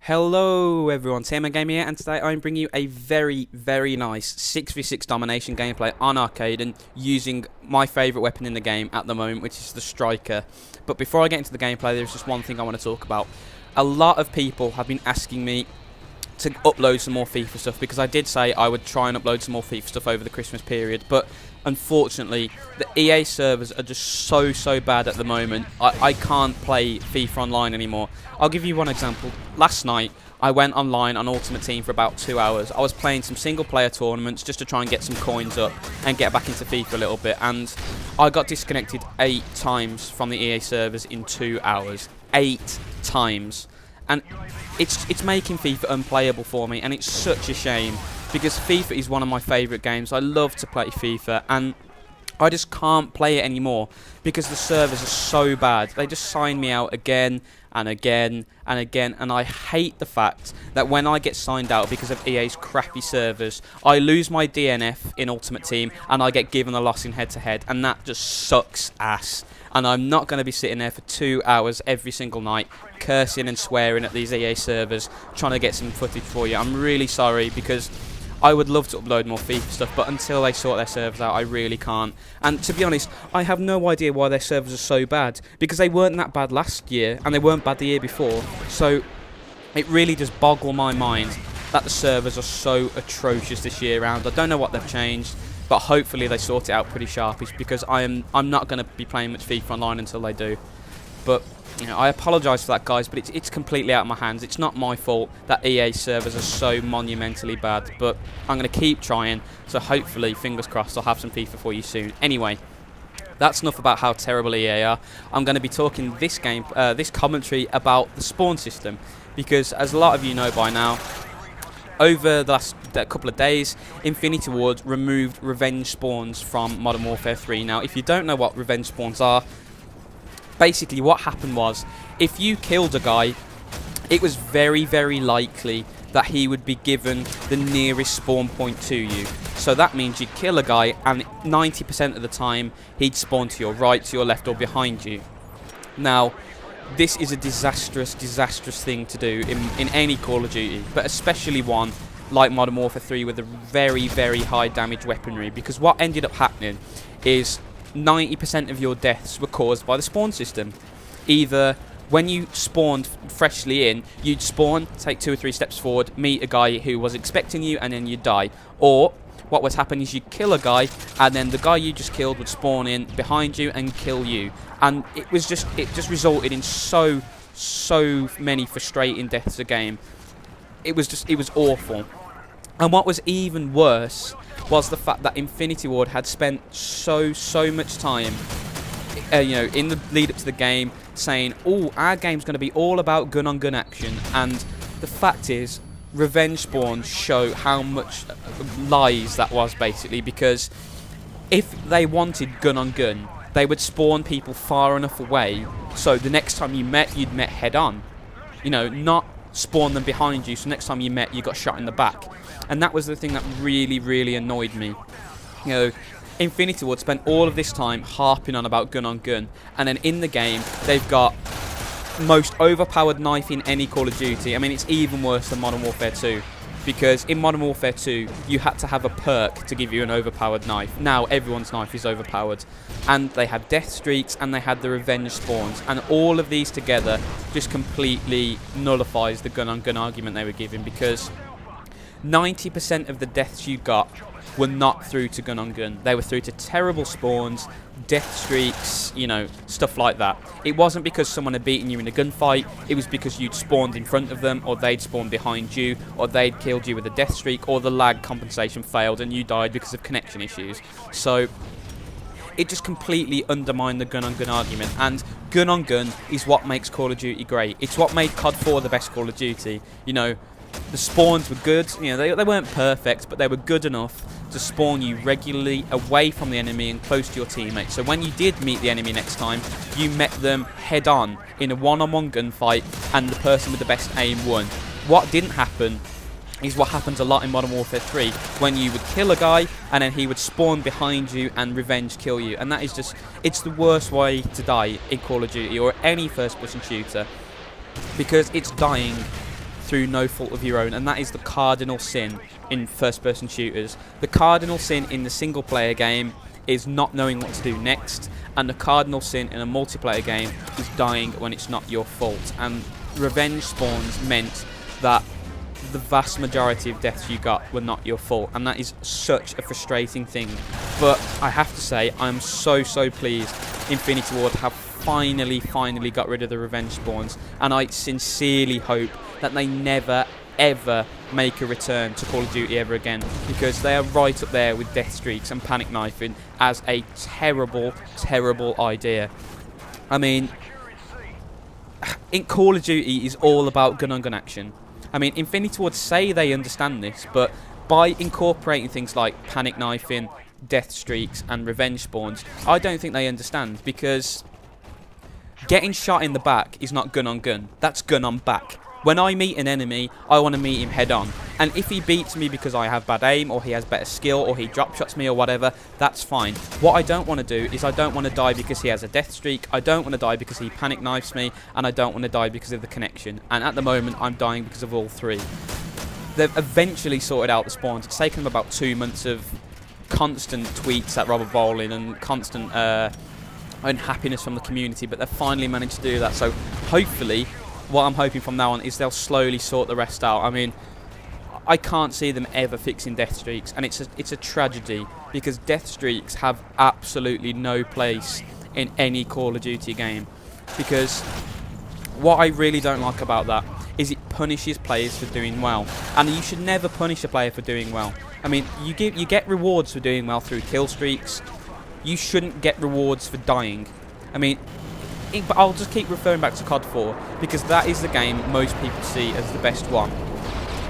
Hello everyone, TMMgamer here, and today I'm bringing you a very nice 6v6 domination gameplay on Arkaden using my favourite weapon in the game at the moment, which is the striker. But before I get into the gameplay, there's just one thing I want to talk about. A lot of people have been asking me to upload some more FIFA stuff, because I did say I would try and upload some more FIFA stuff over the Christmas period, but unfortunately the EA servers are just so bad at the moment. I can't play FIFA online anymore. I'll give you one example. Last night I went online on Ultimate Team for about 2 hours. I was playing some single player tournaments just to try and get some coins up and get back into FIFA a little bit, and I got disconnected 8 times from the EA servers in 2 hours. 8 times. And it's making FIFA unplayable for me, and it's such a shame, because FIFA is one of my favourite games. I love to play FIFA, and I just can't play it anymore because the servers are so bad. They just sign me out again and again and again, and I hate the fact that when I get signed out because of EA's crappy servers, I lose my DNF in Ultimate Team and I get given a loss in head-to-head, and that just sucks ass. And I'm not going to be sitting there for 2 hours every single night cursing and swearing at these EA servers trying to get some footage for you. I'm really sorry, because I would love to upload more FIFA stuff, but until they sort their servers out, I really can't. And to be honest, I have no idea why their servers are so bad, because they weren't that bad last year, and they weren't bad the year before. So it really does boggle my mind that the servers are so atrocious this year round. I don't know what they've changed, but hopefully they sort it out pretty sharpish, because I'm not going to be playing much FIFA online until they do. But you know, I apologise for that, guys, but it's completely out of my hands. It's not my fault that EA servers are so monumentally bad, but I'm going to keep trying, so hopefully, fingers crossed, I'll have some FIFA for you soon. Anyway, that's enough about how terrible EA are. I'm going to be talking this commentary about the spawn system, because as a lot of you know by now, over the last couple of days, Infinity Ward removed revenge spawns from Modern Warfare 3. Now, if you don't know what revenge spawns are, basically what happened was, if you killed a guy, it was very likely that he would be given the nearest spawn point to you. So that means you'd kill a guy, and 90% of the time he'd spawn to your right, to your left, or behind you. Now, this is a disastrous thing to do in any Call of Duty, but especially one like Modern Warfare 3 with a very high damage weaponry, because what ended up happening is 90% of your deaths were caused by the spawn system. Either when you spawned freshly in, you'd spawn, take 2 or 3 steps forward, meet a guy who was expecting you, and then you'd die. Or what would happen is you'd kill a guy, and then the guy you just killed would spawn in behind you and kill you. And it just resulted in so many frustrating deaths a game. It was awful. And what was even worse was the fact that Infinity Ward had spent so much time, you know, in the lead up to the game, saying, "Oh, our game's going to be all about gun-on-gun action." And the fact is, revenge spawns show how much lies that was, basically, because if they wanted gun-on-gun, they would spawn people far enough away so the next time you'd met head-on. You know, not spawn them behind you, so next time you met, you got shot in the back. And that was the thing that really annoyed me. You know, Infinity Ward spent all of this time harping on about gun-on-gun, and then in the game, they've got most overpowered knife in any Call of Duty. I mean, it's even worse than Modern Warfare 2, because in Modern Warfare 2, you had to have a perk to give you an overpowered knife. Now, everyone's knife is overpowered. And they had death streaks, and they had the revenge spawns. And all of these together just completely nullifies the gun-on-gun argument they were giving, because 90% of the deaths you got were not through to gun-on-gun. They were through to terrible spawns, death streaks, you know, stuff like that. It wasn't because someone had beaten you in a gunfight, it was because you'd spawned in front of them, or they'd spawned behind you, or they'd killed you with a death streak, or the lag compensation failed and you died because of connection issues. So it just completely undermined the gun-on-gun argument, and gun-on-gun is what makes Call of Duty great. It's what made COD 4 the best Call of Duty. You know, the spawns were good, you know, they weren't perfect, but they were good enough to spawn you regularly away from the enemy and close to your teammates. So when you did meet the enemy next time, you met them head-on in a one-on-one gunfight, and the person with the best aim won. What didn't happen is what happens a lot in Modern Warfare 3, when you would kill a guy and then he would spawn behind you and revenge kill you. And that is just, it's the worst way to die in Call of Duty or any first-person shooter, because it's dying through no fault of your own, and that is the cardinal sin in first-person shooters. The cardinal sin in the single-player game is not knowing what to do next, and the cardinal sin in a multiplayer game is dying when it's not your fault. And revenge spawns meant that the vast majority of deaths you got were not your fault, and that is such a frustrating thing. But I have to say, I'm so pleased Infinity Ward have finally got rid of the revenge spawns, and I sincerely hope that they never ever make a return to Call of Duty ever again, because they are right up there with death streaks and panic knifing as a terrible idea. I mean, in Call of Duty is all about gun-on-gun action. I mean, Infinity Ward say they understand this, but by incorporating things like panic knifing, death streaks and revenge spawns, I don't think they understand, because getting shot in the back is not gun-on-gun, that's gun-on-back. When I meet an enemy, I want to meet him head-on. And if he beats me because I have bad aim, or he has better skill, or he drop shots me or whatever, that's fine. What I don't want to do is I don't want to die because he has a death streak, I don't want to die because he panic knifes me, and I don't want to die because of the connection. And at the moment, I'm dying because of all three. They've eventually sorted out the spawns. It's taken them about 2 months of constant tweets at Robert Bowling and constant unhappiness from the community, but they've finally managed to do that. So hopefully, what I'm hoping from now on is they'll slowly sort the rest out. I mean, I can't see them ever fixing death streaks, and it's a tragedy, because death streaks have absolutely no place in any Call of Duty game. Because what I really don't like about that is it punishes players for doing well, and you should never punish a player for doing well. I mean, you get rewards for doing well through kill streaks. You shouldn't get rewards for dying. I mean, but I'll just keep referring back to COD 4, because that is the game most people see as the best one.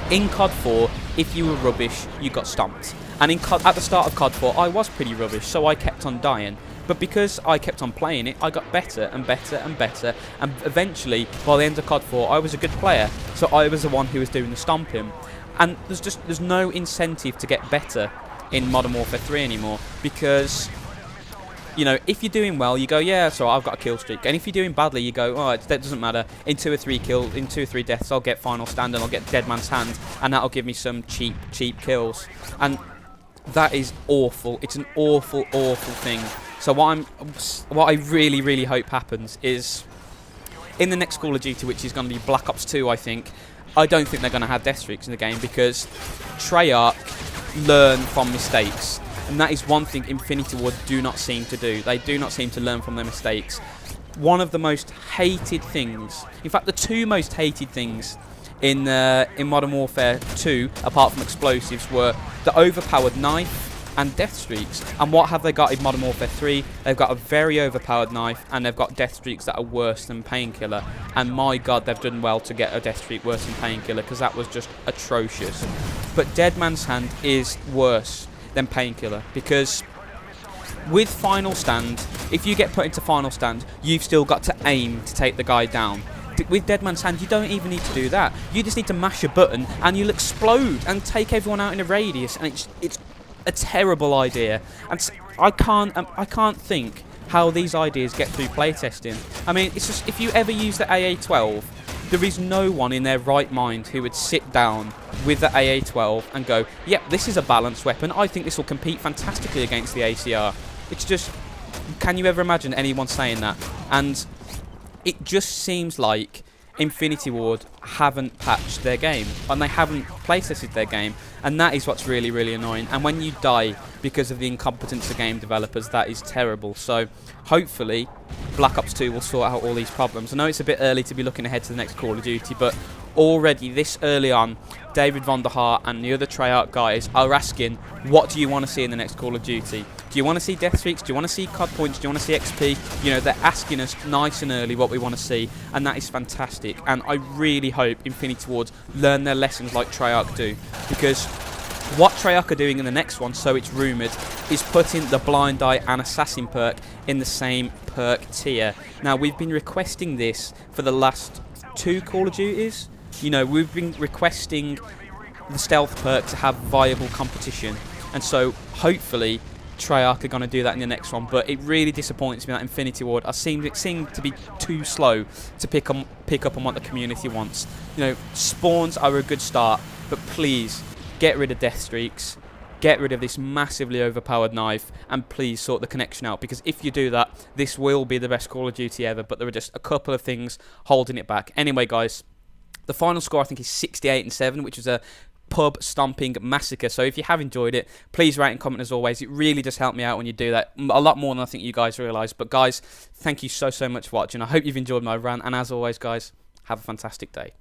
In COD 4, if you were rubbish, you got stomped. And at the start of COD 4, I was pretty rubbish, so I kept on dying. But because I kept on playing it, I got better and better and better, and eventually, by the end of COD 4, I was a good player. So I was the one who was doing the stomping. And there's no incentive to get better in Modern Warfare 3 anymore, because, you know, if you're doing well, you go, yeah, so I've got a kill streak. And if you're doing badly, you go, oh, that doesn't matter. In 2 or 3 deaths, I'll get final stand and I'll get Dead Man's Hand, and that'll give me some cheap kills. And that is awful. It's an awful thing. So what I really hope happens is, in the next Call of Duty, which is going to be Black Ops 2, I don't think they're going to have death streaks in the game, because Treyarch learn from mistakes. And that is one thing Infinity Ward do not seem to do. They do not seem to learn from their mistakes. One of the most hated things, in fact the two most hated things in Modern Warfare 2, apart from explosives, were the overpowered knife and death streaks. And what have they got in Modern Warfare 3? They've got a very overpowered knife, and they've got death streaks that are worse than Painkiller. And my god, they've done well to get a death streak worse than Painkiller, because that was just atrocious. But Dead Man's Hand is worse than Painkiller, because with Final Stand, if you get put into Final Stand, you've still got to aim to take the guy down. With Dead Man's Hand, you don't even need to do that. You just need to mash a button and you'll explode and take everyone out in a radius, and it's a terrible idea. And I can't think how these ideas get through playtesting. I mean, it's just, if you ever use the AA-12, there is no one in their right mind who would sit down with the AA-12 and go, yep, this is a balanced weapon, I think this will compete fantastically against the ACR. It's just, can you ever imagine anyone saying that? And it just seems like Infinity Ward haven't patched their game, and they haven't playtested their game, and that is what's really annoying. And when you die because of the incompetence of game developers, that is terrible. So hopefully Black Ops 2 will sort out all these problems. I know it's a bit early to be looking ahead to the next Call of Duty, but already this early on, David Von der Hart and the other Treyarch guys are asking, what do you want to see in the next Call of Duty? Do you want to see death streaks? Do you want to see COD points? Do you want to see XP? You know, they're asking us nice and early what we want to see, and that is fantastic. And I really hope Infinity Ward learn their lessons like Treyarch do, because what Treyarch are doing in the next one, so it's rumoured, is putting the Blind Eye and Assassin perk in the same perk tier. Now, we've been requesting this for the last 2 Call of Duties. You know, we've been requesting the stealth perk to have viable competition, and so hopefully Treyarch are going to do that in the next one, but it really disappoints me that Infinity Ward seem to be too slow to pick up on what the community wants. You know, spawns are a good start, but please get rid of death streaks, get rid of this massively overpowered knife, and please sort the connection out, because if you do that, this will be the best Call of Duty ever, but there are just a couple of things holding it back. Anyway, guys, the final score I think is 68-7, which was a pub stomping massacre. So if you have enjoyed it, please rate and comment as always. It really does help me out when you do that, a lot more than I think you guys realise. But guys, thank you so much for watching. I hope you've enjoyed my rant, and as always, guys, have a fantastic day.